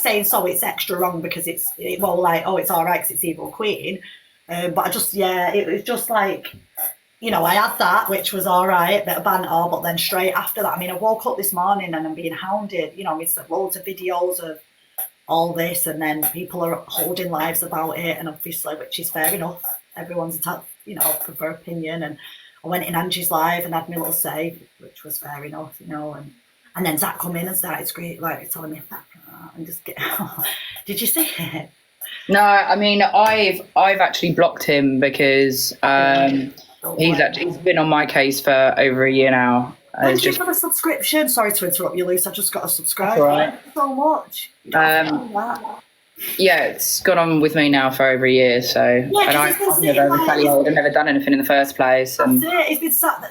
saying so it's extra wrong because it's like, oh, it's all right because it's Evil Queen. But I just, it was just like, I had that, which was all right, bit of banter, but then straight after that, I mean, I woke up this morning and I'm being hounded, I said loads of videos of all this, and then people are holding lives about it, and obviously, which is fair enough, everyone's entitled, for their opinion, and I went in Angie's live and had my little say, which was fair enough, and then Zach come in and started screaming, like, telling me, and just get, did you see it? No, I mean, I've actually blocked him because he's been on my case for over a year now. Thank you for the subscription. Sorry to interrupt you, Luci. I just got to subscribe. Right. Thank you so much. Yeah, it's gone on with me now for over a year. So, and I've never retaliated. I've never done anything in the first place. And it's been sat.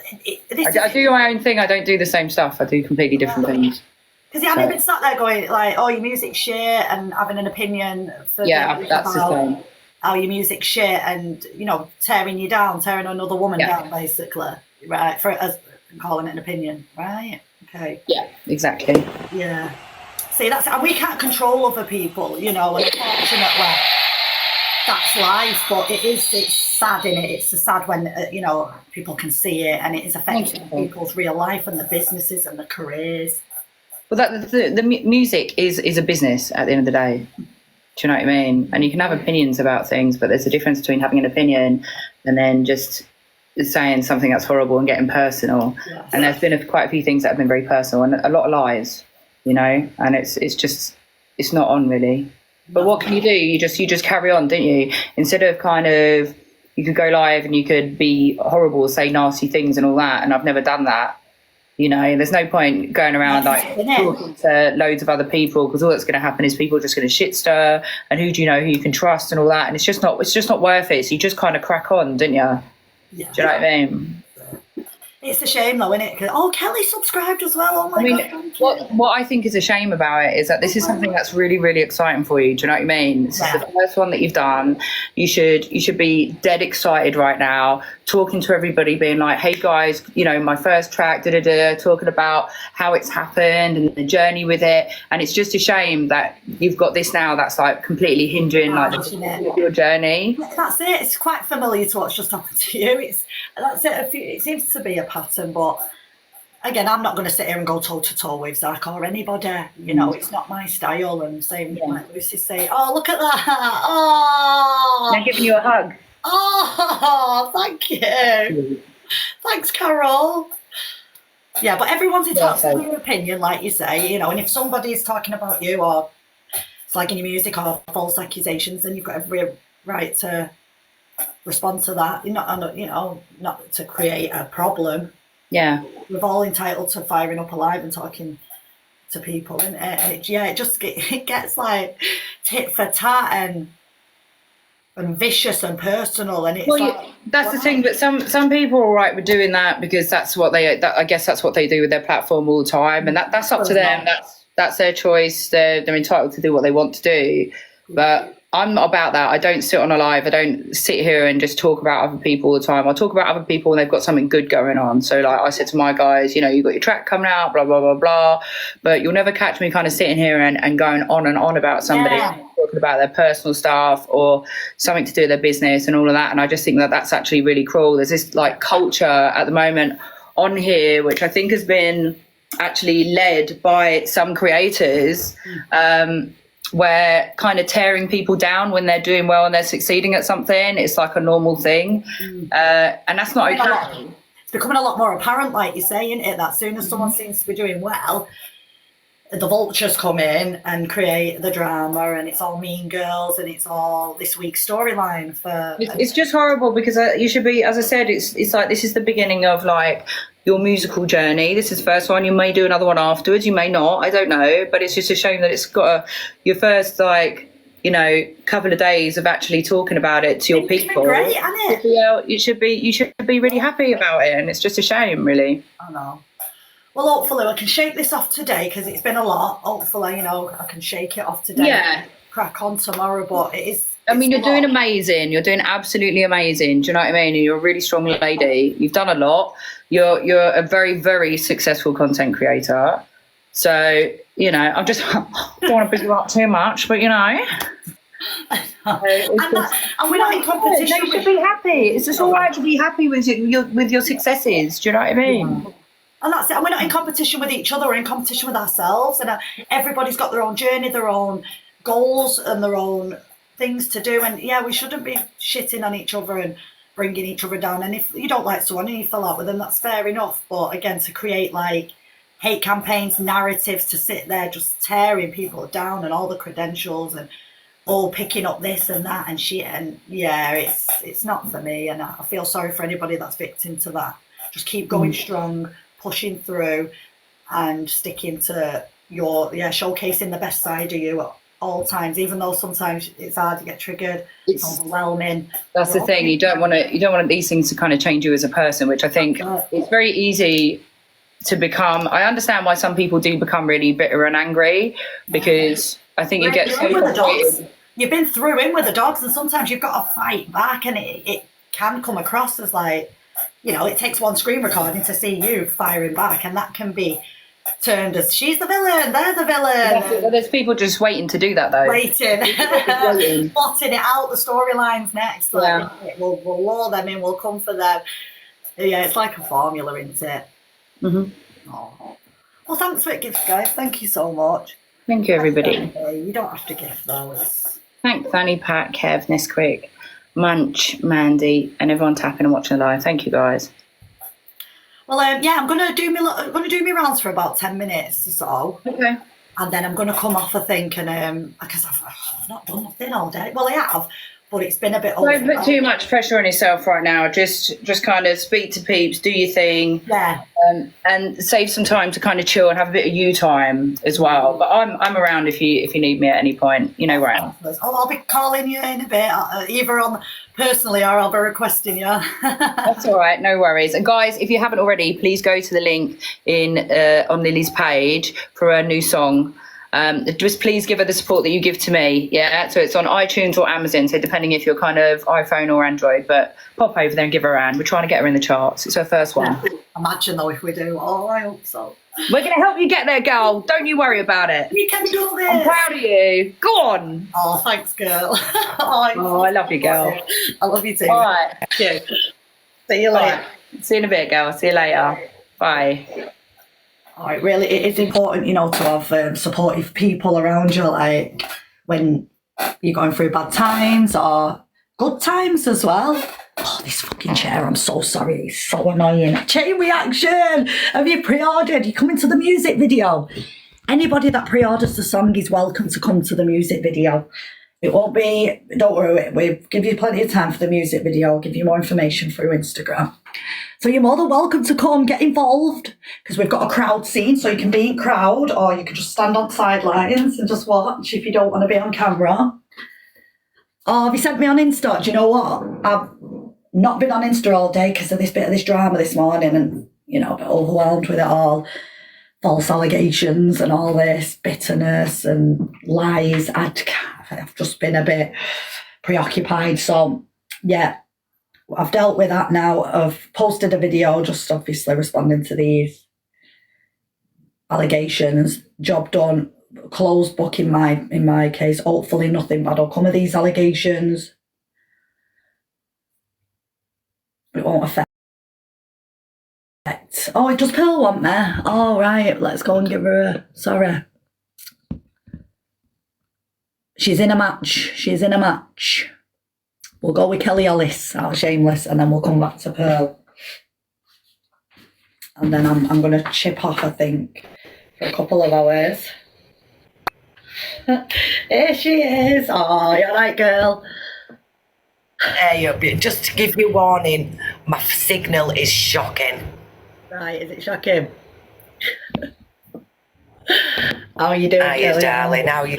I do my own thing. I don't do the same stuff. I do completely different things. Because you haven't been sat there going like, "Oh, your music's shit," and having an opinion. That's the thing. Oh, your music's shit, and tearing you down, tearing another woman down, basically, right? As calling it an opinion, right? Okay. Yeah, exactly. Yeah. See, and we can't control other people, and unfortunately, that's life. But it's sad, innit? It's sad when people can see it, and it is affecting people's real life and the businesses and the careers. Well, the music is a business at the end of the day. Do you know what I mean? And you can have opinions about things, but there's a difference between having an opinion and then just saying something that's horrible and getting personal. Yes. And there's been quite a few things that have been very personal and a lot of lies, and it's not on really. But what can you do? You just carry on, don't you? Instead of you could go live and you could be horrible, say nasty things and all that. And I've never done that. There's no point going around talking to loads of other people, because all that's going to happen is people are just going to shit stir, and who do you know who you can trust and all that, and it's just not worth it. So you just kind of crack on, don't you? Yeah. Do you know what I mean? It's a shame though, isn't it? Kelli subscribed as well. Oh my God. What I think is a shame about it is that this is something that's really, really exciting for you. Do you know what I mean? This is the first one that you've done. You should be dead excited right now, talking to everybody, being like, hey guys, my first track, talking about how it's happened and the journey with it. And it's just a shame that you've got this now that's like completely hindering your journey. That's it. It's quite familiar to what's just happened to you. That's it. It seems to be a pattern, but again, I'm not going to sit here and go toe to toe with Zach or anybody. It's not my style. And same like Luci say, oh, look at that. Oh, they're giving you a hug. Oh, thank you. Thanks, Carol. Yeah, but everyone's entitled to their opinion, like you say, and if somebody is talking about you or slagging your music or false accusations, then you've got every right to respond to that. Not to create a problem. Yeah, we're all entitled to firing up alive and talking to people, and it gets like tit for tat and vicious and personal, and it's that's the thing. But some people are all right with doing that because that's what I guess that's what they do with their platform all the time, and that's up to them. That's their choice. They're entitled to do what they want to do, but I'm not about that. I don't sit on a live. I don't sit here and just talk about other people all the time. I talk about other people when they've got something good going on. So like I said to my guys, you've got your track coming out, blah, blah, blah, blah. But you'll never catch me kind of sitting here and going on and on about somebody, talking about their personal stuff or something to do with their business and all of that. And I just think that that's actually really cruel. There's this like culture at the moment on here, which I think has been actually led by some creators, where kind of tearing people down when they're doing well and they're succeeding at something, it's like a normal thing. And that's not okay. It's becoming a lot more apparent, like you say, isn't it? That soon as someone seems to be doing well, the vultures come in and create the drama, and it's all Mean Girls and it's all this week's storyline for... It's just horrible because you should be, as I said, it's like this is the beginning of like your musical journey. This is the first one. You may do another one afterwards, you may not, I don't know, but it's just a shame that it's got your first couple of days of actually talking about it to your people. Great, hasn't it? You should be really happy about it, and it's just a shame, really. I know. Well, hopefully I can shake this off today because it's been a lot. Hopefully, I can shake it off today. Yeah. Crack on tomorrow, but it is. I mean, you're doing amazing. You're doing absolutely amazing. Do you know what I mean? You're a really strong lady. You've done a lot. You're a very, very successful content creator. So, you know, I just don't want to beat you up too much, but you know. And we're not in competition. No, you should be happy. It's just all right to be happy with your successes. Do you know what I mean? Yeah. And that's it. And we're not in competition with each other. We're in competition with ourselves. And everybody's got their own journey, their own goals, and their own things to do. And yeah, we shouldn't be shitting on each other and bringing each other down. And if you don't like someone and you fell out with them, that's fair enough. But again, to create like hate campaigns, narratives, to sit there just tearing people down and all the credentials and all picking up this and that and shit, and yeah, it's not for me. And I feel sorry for anybody that's victim to that. Just keep going strong, pushing through, and sticking to your showcasing the best side of you at all times, even though sometimes it's hard to get triggered. It's overwhelming. That's the thing. You don't want these things to kind of change you as a person, which I think it's very easy to become. I understand why some people do become really bitter and angry, because I think you get so frustrated. You've been through in with the dogs, and sometimes you've got to fight back, and it can come across as like, you know, it takes one screen recording to see you firing back, and that can be turned as she's the villain, they're the villain. Well, there's people just waiting to do that though. Waiting. Plotting it out, the storylines next. Like, we'll lure them in, we'll come for them. Yeah, it's like a formula, isn't it? Mm-hmm. Oh. Well, thanks for the gift, guys. Thank you so much. Thank you, everybody. You don't have to gift though. Thanks, Fanny, Pat, Kev, Nesquik, Munch, Mandy, and everyone tapping and watching live. Thank you, guys. Well, yeah, I'm gonna do me rounds for about 10 minutes or so. Okay. And then I'm gonna come off, I think, and because I've not done nothing all day. Well, I have, but it's been a bit. Don't put too much pressure on yourself right now. Just kind of speak to peeps, do your thing. Yeah. And save some time to kind of chill and have a bit of you time as well. But I'm around if you need me at any point. You know where I am. I'll be calling you in a bit, either on personally or I'll be requesting you. That's all right, no worries. And guys, if you haven't already, please go to the link in on Lily's page for her new song. Just please give her the support that you give to me. Yeah, so it's on iTunes or Amazon, so depending if you're kind of iPhone or Android, but pop over there and give her a hand. We're trying to get her in the charts. It's her first one. Imagine though if we do. Oh, I hope so. We're going to help you get there, girl. Don't you worry about it. We can do this. I'm proud of you. Go on. Oh, thanks, girl. I love you, girl. I love you too. All right. Thank you. See you later. Right. See you in a bit, girl. See you later. Bye. Really, it is important, you know, to have supportive people around you, like when you're going through bad times or good times as well. Oh, this fucking chair, I'm so sorry, it's so annoying. Chain reaction! Have you pre-ordered? You coming to the music video? Anybody that pre-orders the song is welcome to come to the music video. It won't be, don't worry, we'll give you plenty of time for the music video. I'll give you more information through Instagram. So you're more than welcome to come, get involved, because we've got a crowd scene, so you can be in crowd or you can just stand on sidelines and just watch if you don't want to be on camera. Oh, have you sent me on Insta? Do you know what? I've not been on Insta all day because of this bit of this drama this morning and, you know, a bit overwhelmed with it all. False allegations and all this bitterness and lies. I've just been a bit preoccupied. So, yeah, I've dealt with that now. I've posted a video just obviously responding to these allegations. Job done. Closed book in my case. Hopefully nothing bad will come of these allegations. It won't affect. Oh, it does Pearl want me? All right, let's go and give her a sorry. She's in a match. We'll go with Kelli Holis out of Shameless, and then we'll come back to Pearl. And then I'm going to chip off, I think, for a couple of hours. Here she is. Oh, you're right, girl. Just to give you warning, my signal is shocking. Right, is it shocking? How are you doing, Hiya, darling, how are you?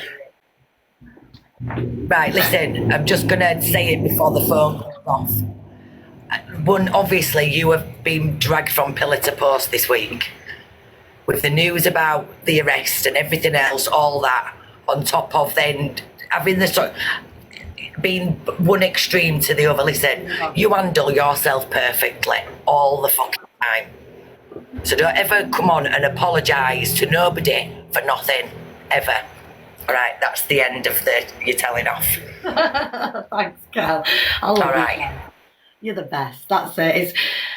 Right, listen, I'm just going to say it before the phone goes off. One, obviously, you have been dragged from pillar to post this week with the news about the arrest and everything else, all that, on top of then having the being one extreme to the other. Listen, you handle yourself perfectly all the fucking time. So don't ever come on and apologise to nobody for nothing. ever. All right, that's the end of your telling off. Thanks, Kel. I love All you. right. You're the best. That's it.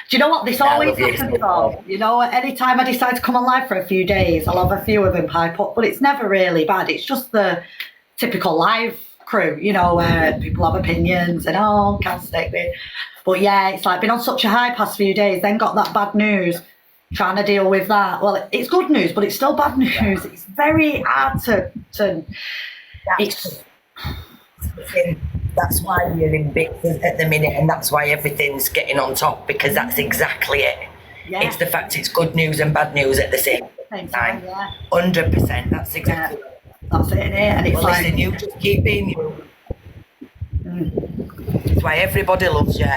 Do you know what? This I always love you. happens though. You know, anytime I decide to come on live for a few days, I'll have a few of them pipe up, but it's never really bad. It's just the typical live crew, you know, where people have opinions and can't stick with. But yeah, it's like been on such a high past few days, then got that bad news, trying to deal with that. Well, it's good news, but it's still bad news. It's very hard to That's why you're in bits at the minute, and that's why everything's getting on top, because that's exactly it. Yeah. It's the fact it's good news and bad news at the same time. Yeah. 100%. That's exactly it. That's it, innit? And it's Well, like, listen, you just keep being you. That's why everybody loves you.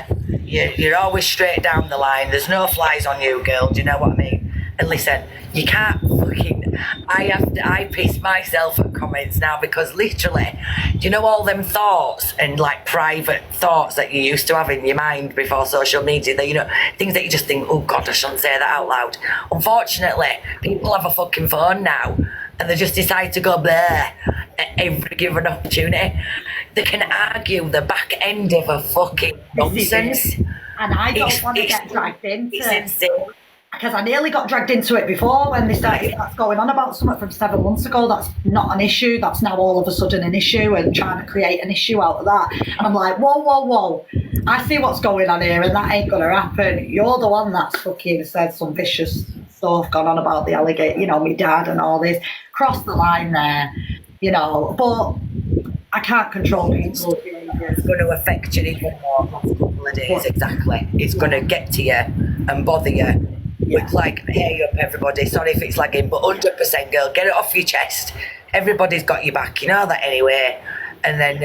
You're always straight down the line. There's no flies on you, girl. Do you know what I mean? And listen, you can't fucking... I piss myself at comments now, because literally, do you know all them thoughts and like private thoughts that you used to have in your mind before social media, that, you know, things that you just think, oh God, I shouldn't say that out loud. Unfortunately, people have a fucking phone now, and they just decide to go there at every given opportunity. They can argue the back end of a fucking nonsense. And I don't want to get dragged into It's insane. because I nearly got dragged into it before when they started going on about something from 7 months ago. That's not an issue. That's now all of a sudden an issue, and trying to create an issue out of that. And I'm like, whoa. I see what's going on here, and that ain't going to happen. You're the one that's fucking said some vicious stuff, gone on about the alligator, you know, my dad and all this. Cross the line there, you know. But I can't control people's behaviour. It's going to affect you even more in a couple of days, exactly. It's going to get to you and bother you. It's like, hey up everybody, sorry if it's lagging, but 100% girl, get it off your chest. Everybody's got your back, you know that anyway. And then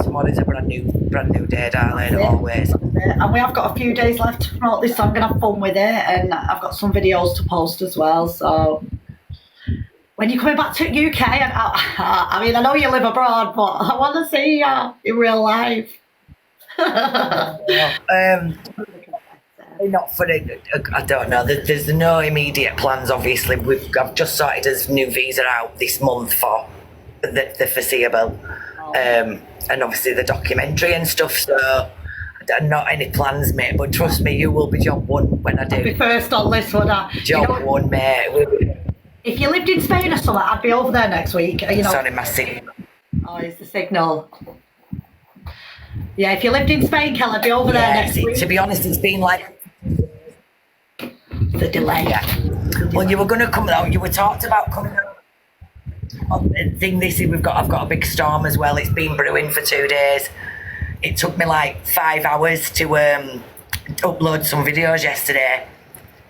tomorrow's a brand new day, darling, always. And we have got a few days left to promote this, so I'm going to have fun with it, and I've got some videos to post as well. So when you're coming back to UK, I mean, I know you live abroad, but I want to see you in real life. Not for I don't know. There's no immediate plans. Obviously, I've just sorted a new visa out this month for the foreseeable, and obviously the documentary and stuff. So, not any plans, mate. But trust me, you will be job one when I do. I'd be first on this one. Job one, mate. If you lived in Spain or something, I'd be over there next week. You know. Sorry, my signal. Oh, it's the signal. Yeah, if you lived in Spain, Kelli, I'd be over there next week. To be honest, it's been like the delay. Yeah. Well, you were going to come out. You were talked about coming out. The thing I've got a big storm as well. It's been brewing for 2 days. It took me like 5 hours to upload some videos yesterday.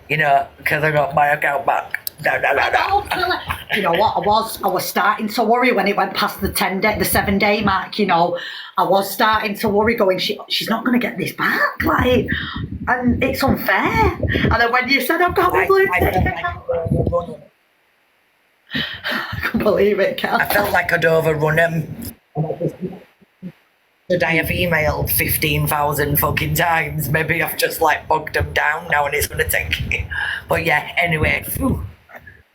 You know, because I got my account back. No. You know what? I was starting to worry when it went past the 7-day mark. You know, I was starting to worry, going, she's not going to get this back, like, and it's unfair. And then when you said I've got my blue ticket, I couldn't believe it, Kel. I felt like I'd overrun him. Should I have emailed 15,000 fucking times? Maybe I've just like bogged them down now, and it's going to take. But yeah, anyway.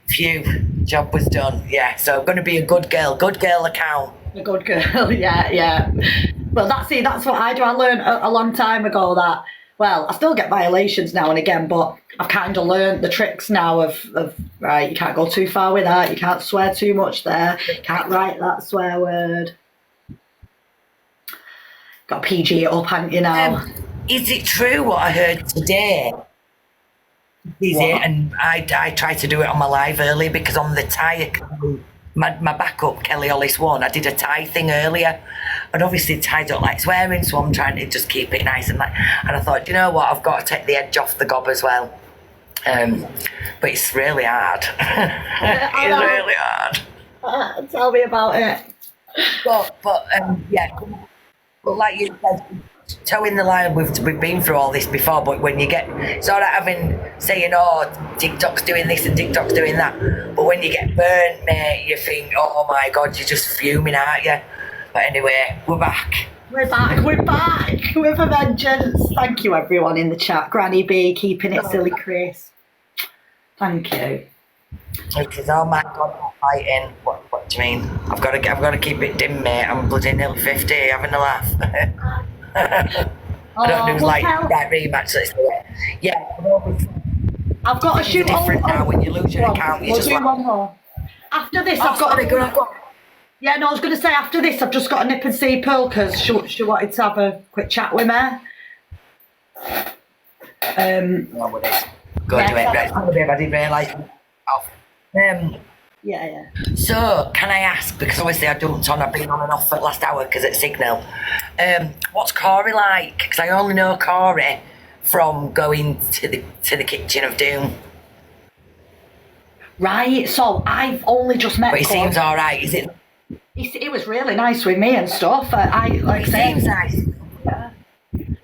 Phew, job was done. Yeah, so I'm going to be a good girl account. A good girl, yeah. Well, that's what I do. I learned a long time ago that, well, I still get violations now and again, but I've kind of learned the tricks now of right, you can't go too far with that, you can't swear too much there, you can't write that swear word. Got PG it up, haven't you now? Is it true what I heard today? Is it? And I tried to do it on my live early, because on the tie, my backup, Kelli Holis 1, I did a tie thing earlier. And obviously Ty don't like swearing, so I'm trying to just keep it nice and and I thought, you know what, I've got to take the edge off the gob as well. But it's really hard. It's really hard. Tell me about it. But yeah, but like you said, toeing the line, we've been through all this before, but when you get sort of saying, oh, TikTok's doing this and TikTok's doing that, but when you get burnt, mate, you think, oh my God, you're just fuming, aren't you? But anyway, we're back. We're back with a vengeance. Thank you everyone in the chat. Granny B, keeping it silly, Chris. Thank you. It is, oh my God, I'm fighting. What do you mean? I've got to keep it dim, mate. I'm bloody nearly 50, having a laugh. I don't lose like that rematch, let's do it. Yeah. I've got to shoot different now. When you lose your account, you just do one more. After this, I've got to go. Yeah, no, I was going to say after this, I've just got to nip and see Pearl because she wanted to have a quick chat with me. Go do it. Right. I didn't realise. Yeah. So, can I ask, because obviously I jumped on, I've been on and off for the last hour because it's Signal. What's Corey like? Because I only know Corey from going to the kitchen of doom. Right, so I've only just met But he Corey. seems all right, is it? He was really nice with me and stuff. He seems nice.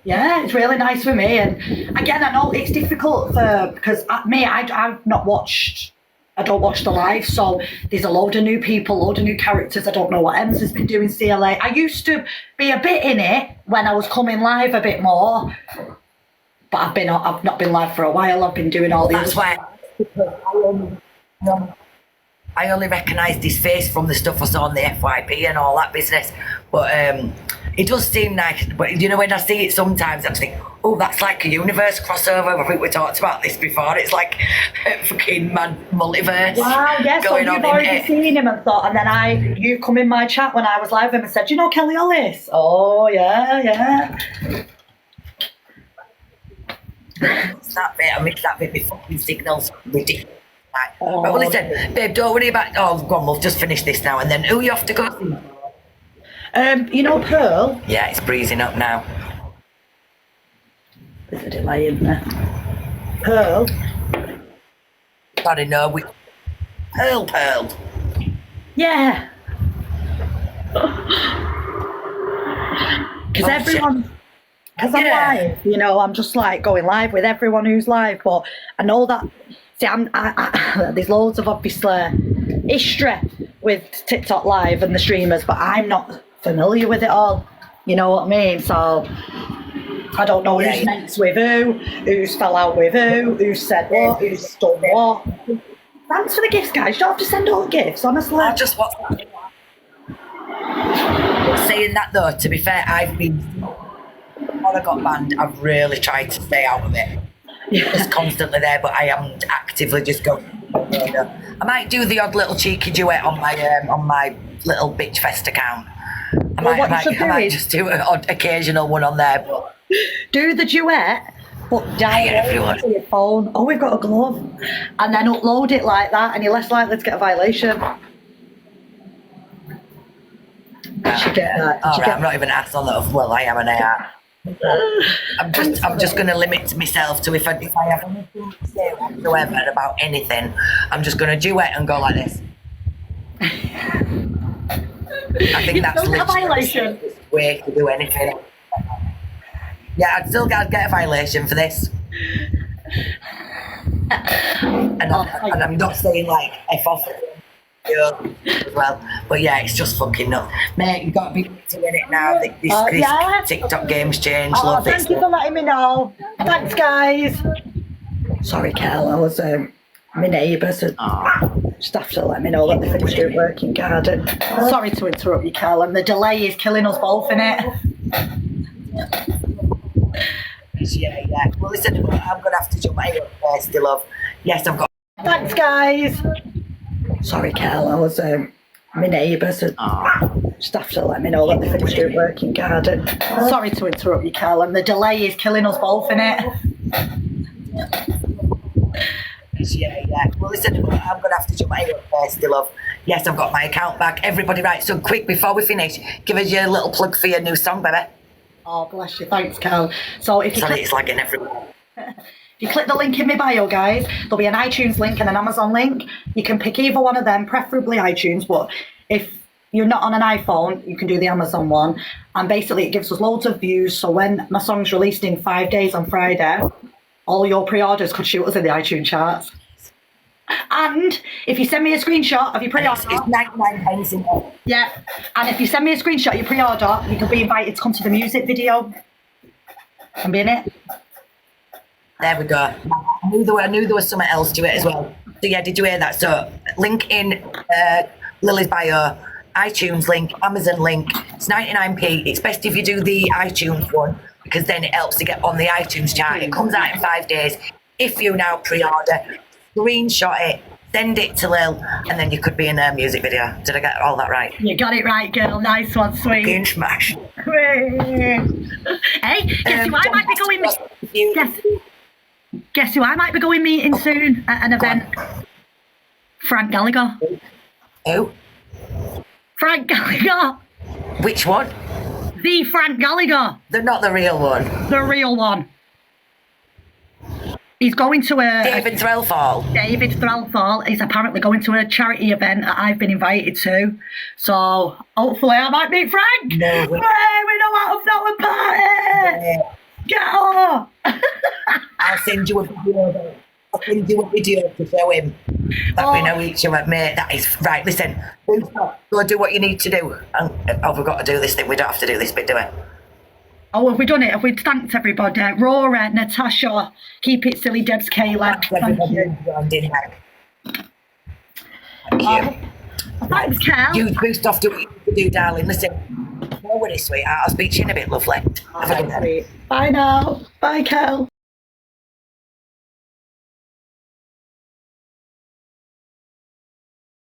Yeah, it's really nice with me. And again, I know it's difficult because I've not watched. I don't watch the live, so there's a load of new people, load of new characters. I don't know what Ems has been doing CLA. I used to be a bit in it when I was coming live a bit more, but I've not been live for a while. I've been doing all the. That's why I only recognised his face from the stuff I saw on the FYP and all that business. But it does seem nice. But you know, when I see it sometimes, I just think, oh, that's like a universe crossover. I think we talked about this before. It's like a fucking multiverse. Wow, yeah, so you've already seen him and thought, and then you come in my chat when I was live with him and said, do you know Kelli Holis? Oh, yeah. That bit, I missed that bit before. Signal's ridiculous. Right. But well, listen, babe, don't worry about. Oh, go on, we'll just finish this now, and then who you have to go see? You know Pearl? Yeah, it's breezing up now. There's a delay in there. Pearl? Sorry, no, Pearl. Yeah. Because everyone. Because I'm live, you know, I'm just like going live with everyone who's live, but I know that. See, there's loads of obviously history with TikTok Live and the streamers, but I'm not familiar with it all. You know what I mean? So I don't know who's next with who's fell out with who said what, who's done what. Thanks for the gifts, guys. You don't have to send all the gifts, honestly. I just want. Saying that though, to be fair, when I got banned, I've really tried to stay out of it. It's constantly there, but I am actively just going. I might do the odd little cheeky duet on my little bitch fest account. I might just do an odd occasional one on there. But do the duet, but download it to your phone. Oh, we've got a glove, and then upload it like that, and you're less likely to get a violation. I'm not even asked on that. Well, I am an AR. I'm just going to limit myself to if I have anything to say whatsoever about anything, I'm just going to duet and go like this. I think that's literally a violation. The way to do anything. Yeah, I'd still get a violation for this. And I'm not saying like F off as well, but yeah, it's just fucking nuts, mate. You've got to be doing it now. This TikTok game's changed. Love thank you for letting me know. Thanks, guys. Sorry, Kel, I was my neighbours just have to let me know that they finished doing working garden. Sorry to interrupt you, Kel, and the delay is killing us both in it. Yeah. Well, listen, I'm gonna have to jump out first, love. Yes, I've got. Thanks, guys. Sorry, Kel, I was my neighbours just have to let me know that they finished doing working garden. Sorry to interrupt you, Kel, and the delay is killing us both in it. Yeah. Well, listen, I'm gonna have to jump out first, love. Yes, I've got my account back. Everybody, right? So quick before we finish, give us your little plug for your new song, baby. Oh, bless you. Thanks, Kel. So if you it's lagging everywhere. If you click the link in my bio, guys, there'll be an iTunes link and an Amazon link. You can pick either one of them, preferably iTunes, but if you're not on an iPhone, you can do the Amazon one. And basically, it gives us loads of views. So when my song's released in 5 days on Friday, all your pre-orders could shoot us in the iTunes charts. And if you send me a screenshot of your pre-order... It's 99 pence in there. Yeah. And if you send me a screenshot of your pre-order, you can be invited to come to the music video and be in it. There we go. I knew there was something else to it as well. So yeah, did you hear that? So link in Lily's bio, iTunes link, Amazon link. It's 99p. It's best if you do the iTunes one because then it helps to get on the iTunes chart. It comes out in 5 days. If you now pre-order, screenshot it, send it to Lil, and then you could be in a music video. Did I get all that right? You got it right, girl. Nice one, sweet. Being smashed. Hey, guess who I might be going? Guess who I might be going meeting soon at an event? Frank Gallagher. Who? Frank Gallagher. Which one? The Frank Gallagher. They're not the real one. The real one. He's going to David Threlfall. David Threlfall is apparently going to a charity event that I've been invited to. So hopefully I might meet Frank. No. Hey, we know how to throw a party. Yeah. Get on. I'll send you a video. I'll send you a video to show him that we know each other, mate. That is right. Listen, go do what you need to do. Oh, we've got to do this thing. We don't have to do this bit, do we? Oh, have we done it? Have we thanked everybody? Rora, Natasha, Keep It Silly, Debs, Kayla. Thank you. Thank you. Thanks, Kel. You boost off, do what you need to do, darling. Listen, no worries, sweetheart. I'll speak to you in a bit, lovely. Have a good night. Bye now. Bye, Kel.